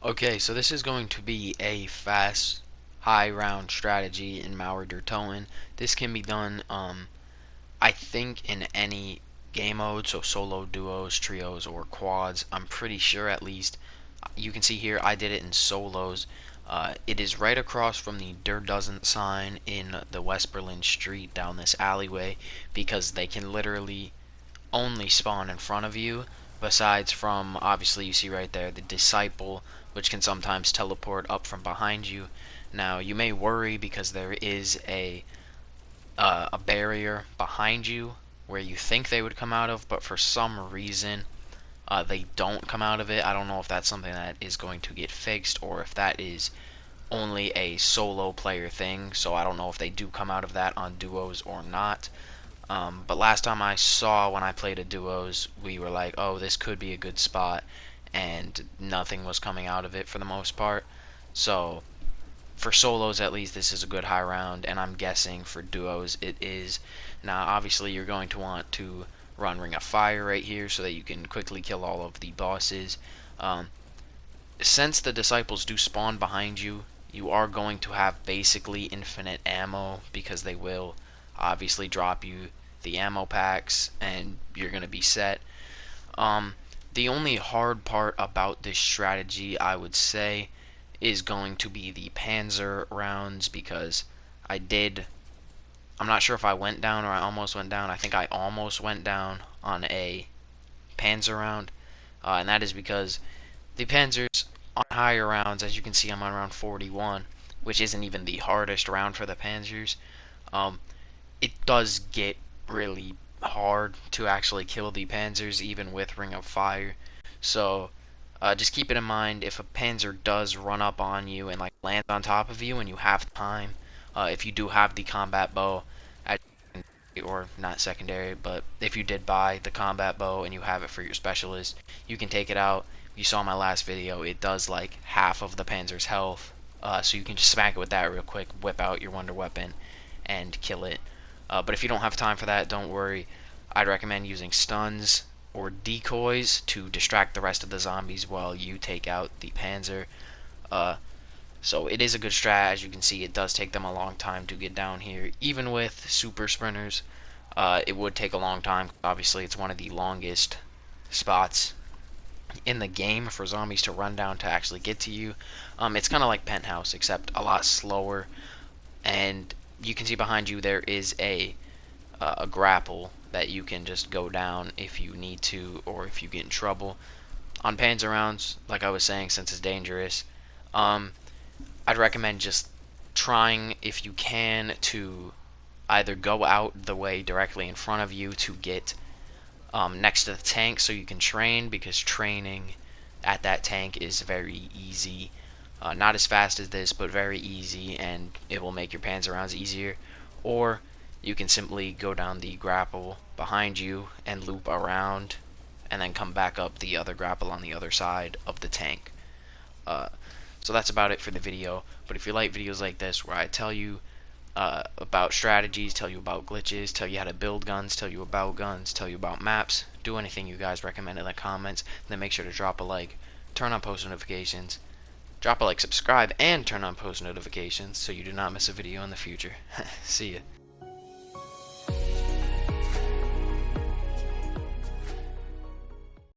Okay, so this is going to be a fast, high round strategy in MAUER der Toten. This can be done, I think, in any game mode, so solo, duos, trios, or quads. I'm pretty sure at least. You can see here I did it in solos. It is right across from the Der Doesn't sign in the West Berlin street down this alleyway because they can literally only spawn in front of you, besides from, obviously you see right there, the disciple, which can sometimes teleport up from behind you. Now you may worry because there is a barrier behind you where you think they would come out of, but for some reason they don't come out of it. I don't know if that's something that is going to get fixed or if that is only a solo player thing, so I don't know if they do come out of that on duos or not. But last time I saw when I played a duos, we were like, oh, this could be a good spot, and nothing was coming out of it for the most part. So for solos at least, this is a good high round, and I'm guessing for duos it is. Now obviously you're going to want to run Ring of Fire right here so that you can quickly kill all of the bosses. Since the disciples do spawn behind you, you are going to have basically infinite ammo because they will obviously drop you the ammo packs and you're going to be set. The only hard part about this strategy, I would say, is going to be the Panzer rounds because I'm not sure if I went down or I almost went down. I think I almost went down on a Panzer round, and that is because the Panzers on higher rounds, as you can see, I'm on round 41, which isn't even the hardest round for the Panzers. It does get really hard to actually kill the Panzers even with Ring of Fire. So just keep it in mind if a Panzer does run up on you and like land on top of you and you have time, if you do have the combat bow, or not secondary, but if you did buy the combat bow and you have it for your specialist, you can take it out. You saw my last video, it does like half of the Panzer's health, so you can just smack it with that real quick, whip out your wonder weapon, and kill it. But if you don't have time for that, don't worry. I'd recommend using stuns or decoys to distract the rest of the zombies while you take out the Panzer. So it is a good strat. As you can see, it does take them a long time to get down here. Even with super sprinters, it would take a long time. Obviously, it's one of the longest spots in the game for zombies to run down to actually get to you. It's kind of like Penthouse, except a lot slower. And you can see behind you there is a grapple that you can just go down if you need to or if you get in trouble. On Panzer rounds, like I was saying, since it's dangerous, I'd recommend just trying, if you can, to either go out the way directly in front of you to get next to the tank so you can train, because training at that tank is very easy. Not as fast as this, but very easy, and it will make your Panzer rounds easier. Or you can simply go down the grapple behind you and loop around and then come back up the other grapple on the other side of the tank. So that's about it for the video. But if you like videos like this where I tell you about strategies, tell you about glitches, tell you how to build guns, tell you about maps, do anything you guys recommend in the comments, then make sure to drop a like, turn on post notifications, drop a like, subscribe, and turn on post notifications so you do not miss a video in the future. See ya.